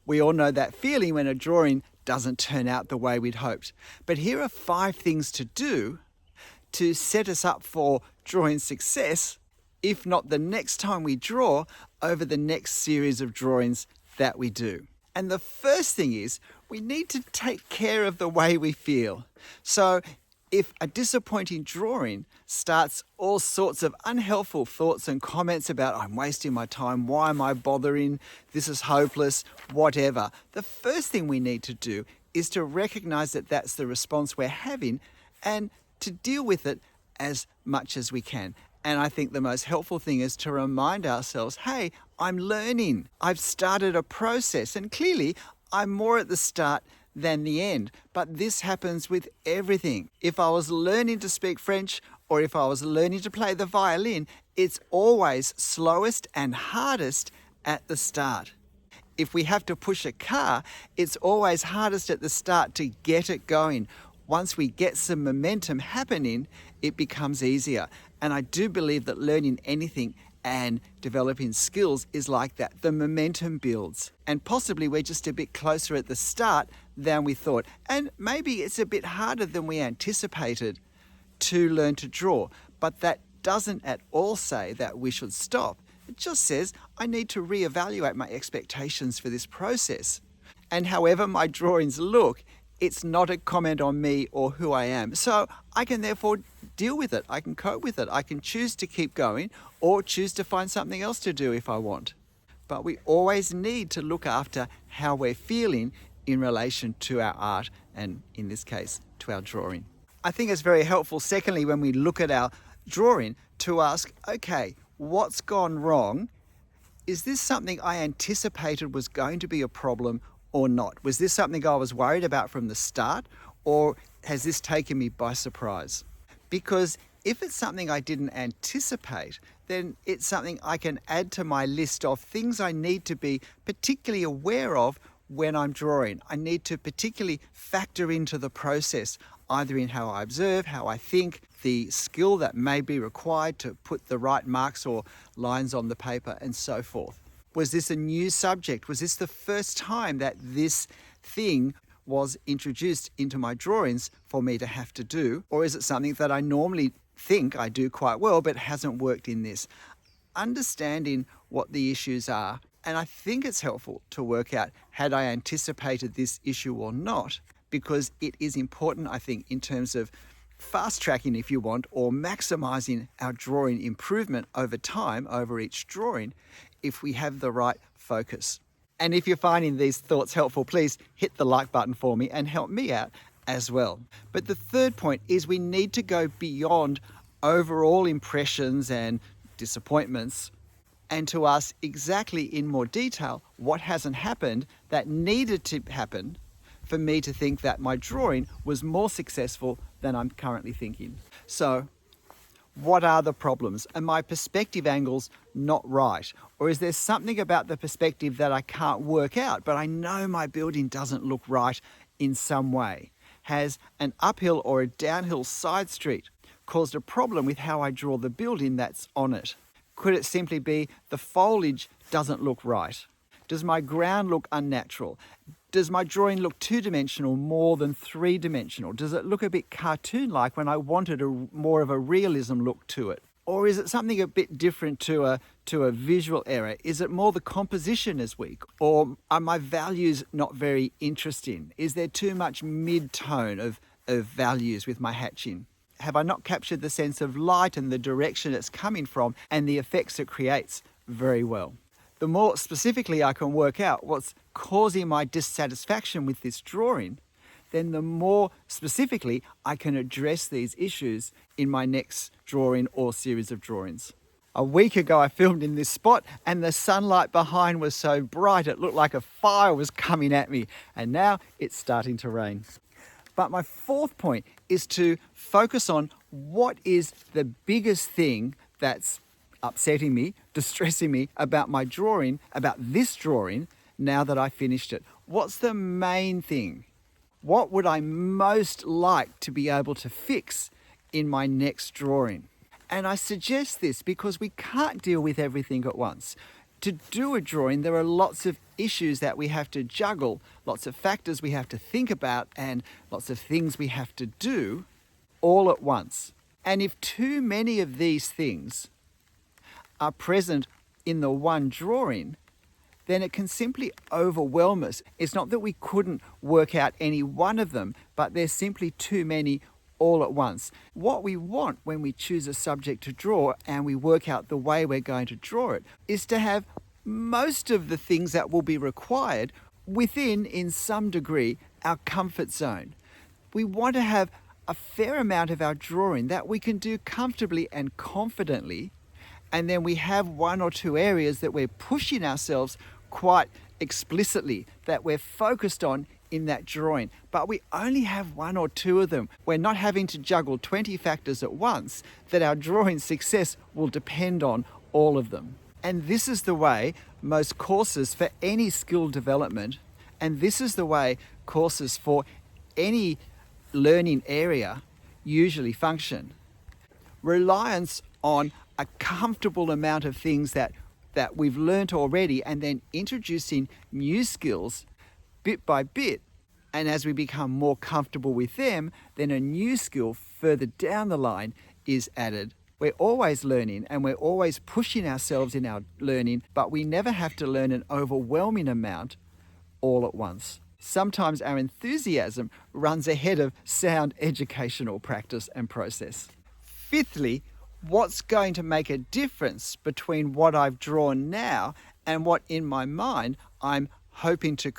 We all know that feeling when a drawing doesn't turn out the way we'd hoped. But here are 5 things to do to set us up for drawing success, if not the next time we draw, over the next series of drawings that we do. And the first thing is we need to take care of the way we feel. So if a disappointing drawing starts all sorts of unhelpful thoughts and comments about, I'm wasting my time, why am I bothering, this is hopeless, whatever, the first thing we need to do is to recognize that that's the response we're having and to deal with it as much as we can. And I think the most helpful thing is to remind ourselves, hey, I'm learning. I've started a process, and clearly I'm more at the start than the end. But this happens with everything. If I was learning to speak French or if I was learning to play the violin, it's always slowest and hardest at the start. If we have to push a car, it's always hardest at the start to get it going. Once we get some momentum happening, it becomes easier. And I do believe that learning anything and developing skills is like that. The momentum builds. And possibly we're just a bit closer at the start than we thought. And maybe it's a bit harder than we anticipated to learn to draw. But that doesn't at all say that we should stop. It just says I need to reevaluate my expectations for this process. And however my drawings look, it's not a comment on me or who I am. So I can therefore deal with it. I can cope with it. I can choose to keep going or choose to find something else to do if I want. But we always need to look after how we're feeling in relation to our art and, in this case, to our drawing. I think it's very helpful, secondly, when we look at our drawing, to ask, okay, what's gone wrong? Is this something I anticipated was going to be a problem or not? Was this something I was worried about from the start, or has this taken me by surprise? Because if it's something I didn't anticipate, then it's something I can add to my list of things I need to be particularly aware of when I'm drawing. I need to particularly factor into the process, either in how I observe, how I think, the skill that may be required to put the right marks or lines on the paper, and so forth. Was this a new subject? Was this the first time that this thing was introduced into my drawings for me to have to do? Or is it something that I normally think I do quite well but hasn't worked in this? Understanding what the issues are, and I think it's helpful to work out, had I anticipated this issue or not? Because it is important, I think, in terms of fast tracking, if you want, or maximizing our drawing improvement over time, over each drawing, if we have the right focus. And if you're finding these thoughts helpful, please hit the like button for me and help me out as well. But the third point is we need to go beyond overall impressions and disappointments and to ask exactly in more detail what hasn't happened that needed to happen for me to think that my drawing was more successful than I'm currently thinking. So, what are the problems? Are my perspective angles not right? Or is there something about the perspective that I can't work out, but I know my building doesn't look right in some way? Has an uphill or a downhill side street caused a problem with how I draw the building that's on it? Could it simply be the foliage doesn't look right? Does my ground look unnatural? Does my drawing look two-dimensional more than three-dimensional? Does it look a bit cartoon-like when I wanted more of a realism look to it? Or is it something a bit different to a visual error? Is it more the composition is weak? Or are my values not very interesting? Is there too much mid-tone of values with my hatching? Have I not captured the sense of light and the direction it's coming from and the effects it creates very well? The more specifically I can work out what's causing my dissatisfaction with this drawing, then the more specifically I can address these issues in my next drawing or series of drawings. A week ago I filmed in this spot and the sunlight behind was so bright it looked like a fire was coming at me, and now it's starting to rain. But my fourth point is to focus on what is the biggest thing that's upsetting me, distressing me about my drawing, about this drawing, now that I finished it. What's the main thing? What would I most like to be able to fix in my next drawing? And I suggest this because we can't deal with everything at once. To do a drawing, there are lots of issues that we have to juggle, lots of factors we have to think about, and lots of things we have to do all at once. And if too many of these things are present in the one drawing, then it can simply overwhelm us. It's not that we couldn't work out any one of them, but there's simply too many all at once. What we want when we choose a subject to draw and we work out the way we're going to draw it is to have most of the things that will be required within, in some degree, our comfort zone. We want to have a fair amount of our drawing that we can do comfortably and confidently, and then we have one or two areas that we're pushing ourselves quite explicitly, that we're focused on in that drawing, but we only have one or two of them. We're not having to juggle 20 factors at once, that our drawing success will depend on all of them. And this is the way most courses for any skill development, and this is the way courses for any learning area usually function. Reliance on a comfortable amount of things that we've learnt already, and then introducing new skills bit by bit. And as we become more comfortable with them, then a new skill further down the line is added. We're always learning and we're always pushing ourselves in our learning, but we never have to learn an overwhelming amount all at once. Sometimes our enthusiasm runs ahead of sound educational practice and process. Fifthly, what's going to make a difference between what I've drawn now and what in my mind I'm hoping to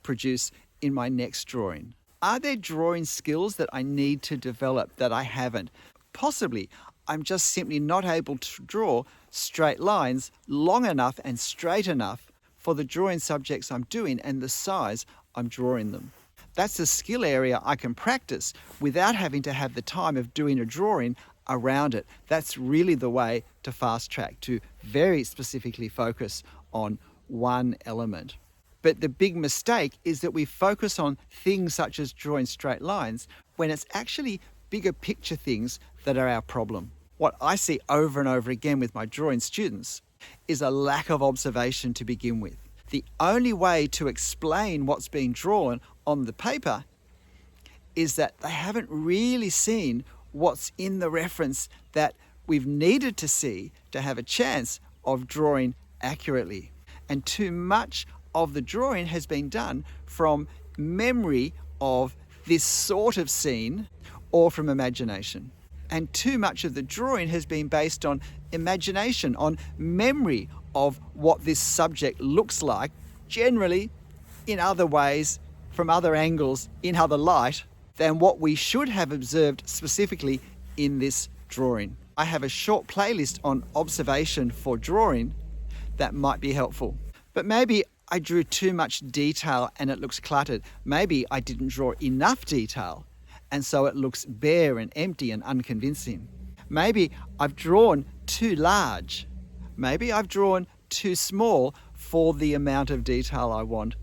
produce in my next drawing? Are there drawing skills that I need to develop that I haven't? Possibly, I'm just simply not able to draw straight lines long enough and straight enough for the drawing subjects I'm doing and the size I'm drawing them. That's a skill area I can practice without having to have the time of doing a drawing around it. That's really the way to fast track, to very specifically focus on one element. But the big mistake is that we focus on things such as drawing straight lines when it's actually bigger picture things that are our problem. What I see over and over again with my drawing students is a lack of observation to begin with. The only way to explain what's being drawn on the paper is that they haven't really seen what's in the reference that we've needed to see to have a chance of drawing accurately. And too much of the drawing has been done from memory of this sort of scene or from imagination. And too much of the drawing has been based on imagination, on memory of what this subject looks like, generally in other ways, from other angles, in other light, than what we should have observed specifically in this drawing. I have a short playlist on observation for drawing that might be helpful. But maybe I drew too much detail and it looks cluttered. Maybe I didn't draw enough detail and so it looks bare and empty and unconvincing. Maybe I've drawn too large. Maybe I've drawn too small for the amount of detail I want,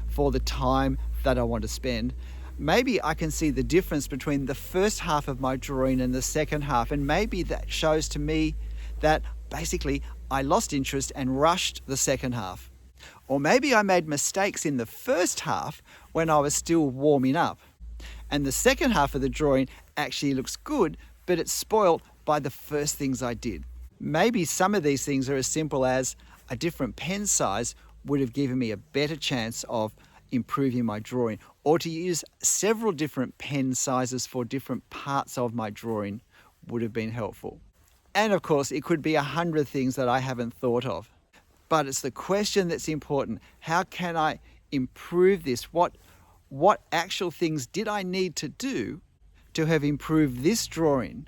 for the time that I want to spend. Maybe I can see the difference between the first half of my drawing and the second half, and maybe that shows to me that basically I lost interest and rushed the second half. Or maybe I made mistakes in the first half when I was still warming up, and the second half of the drawing actually looks good, but it's spoiled by the first things I did. Maybe some of these things are as simple as a different pen size would have given me a better chance of improving my drawing, or to use several different pen sizes for different parts of my drawing would have been helpful. And of course, it could be 100 things that I haven't thought of. But it's the question that's important. How can I improve this? What actual things did I need to do to have improved this drawing?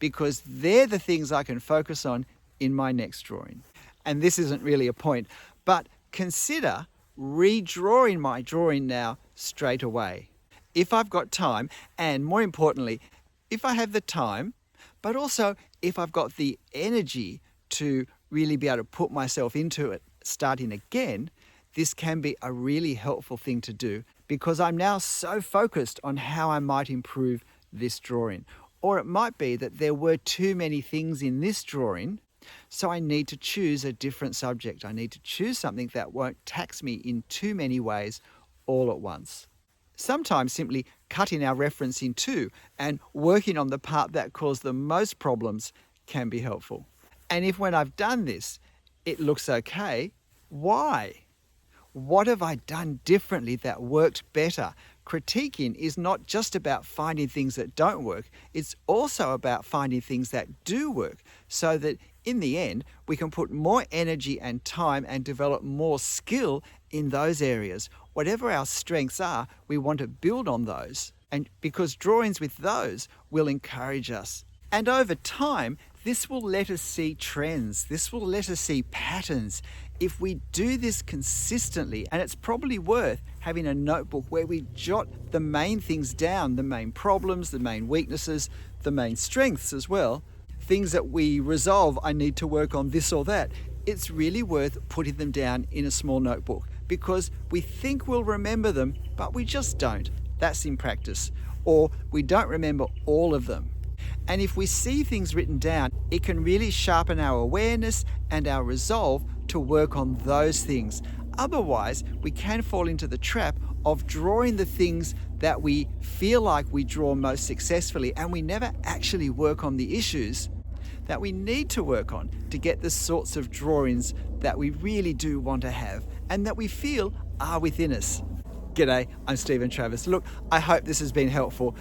Because they're the things I can focus on in my next drawing. And this isn't really a point, but consider redrawing my drawing now straight away. If I've got time, and more importantly, if I have the time, but also if I've got the energy to really be able to put myself into it starting again, this can be a really helpful thing to do because I'm now so focused on how I might improve this drawing. Or it might be that there were too many things in this drawing So I need to choose a different subject. I need to choose something that won't tax me in too many ways all at once. Sometimes simply cutting our reference in two and working on the part that caused the most problems can be helpful. And if when I've done this, it looks okay, why? What have I done differently that worked better? Critiquing is not just about finding things that don't work, it's also about finding things that do work, so that in the end, we can put more energy and time and develop more skill in those areas. Whatever our strengths are, we want to build on those. And because drawings with those will encourage us. And over time, this will let us see trends. This will let us see patterns. If we do this consistently, and it's probably worth having a notebook where we jot the main things down, the main problems, the main weaknesses, the main strengths as well, things that we resolve, I need to work on this or that. It's really worth putting them down in a small notebook because we think we'll remember them, but we just don't. That's in practice. Or we don't remember all of them. And if we see things written down, it can really sharpen our awareness and our resolve to work on those things. Otherwise, we can fall into the trap of drawing the things that we feel like we draw most successfully, and we never actually work on the issues that we need to work on to get the sorts of drawings that we really do want to have and that we feel are within us. G'day, I'm Stephen Travis. Look, I hope this has been helpful.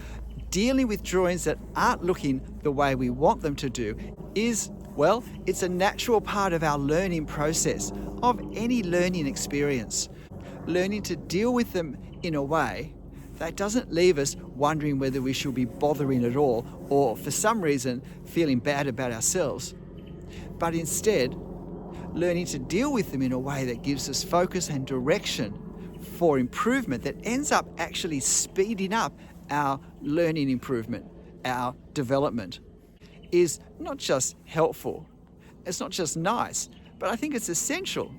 Dealing with drawings that aren't looking the way we want them to do is, well, it's a natural part of our learning process, of any learning experience. Learning to deal with them in a way that doesn't leave us wondering whether we should be bothering at all or for some reason feeling bad about ourselves. But instead, learning to deal with them in a way that gives us focus and direction for improvement that ends up actually speeding up our learning improvement, our development, is not just helpful, it's not just nice, but I think it's essential.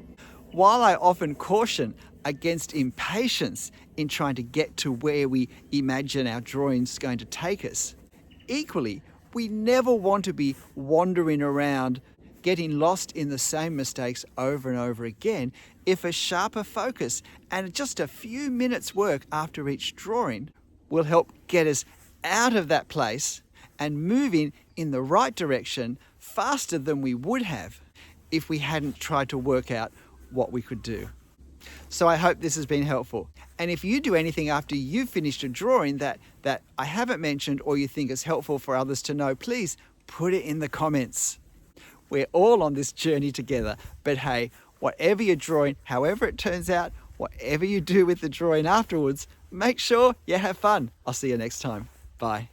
While I often caution against impatience in trying to get to where we imagine our drawing's going to take us, equally, we never want to be wandering around getting lost in the same mistakes over and over again. If a sharper focus and just a few minutes work after each drawing will help get us out of that place and moving in the right direction faster than we would have if we hadn't tried to work out what we could do. So I hope this has been helpful. And if you do anything after you've finished a drawing that I haven't mentioned or you think is helpful for others to know, please put it in the comments. We're all on this journey together. But hey, whatever you're drawing, however it turns out, whatever you do with the drawing afterwards, make sure you have fun. I'll see you next time. Bye.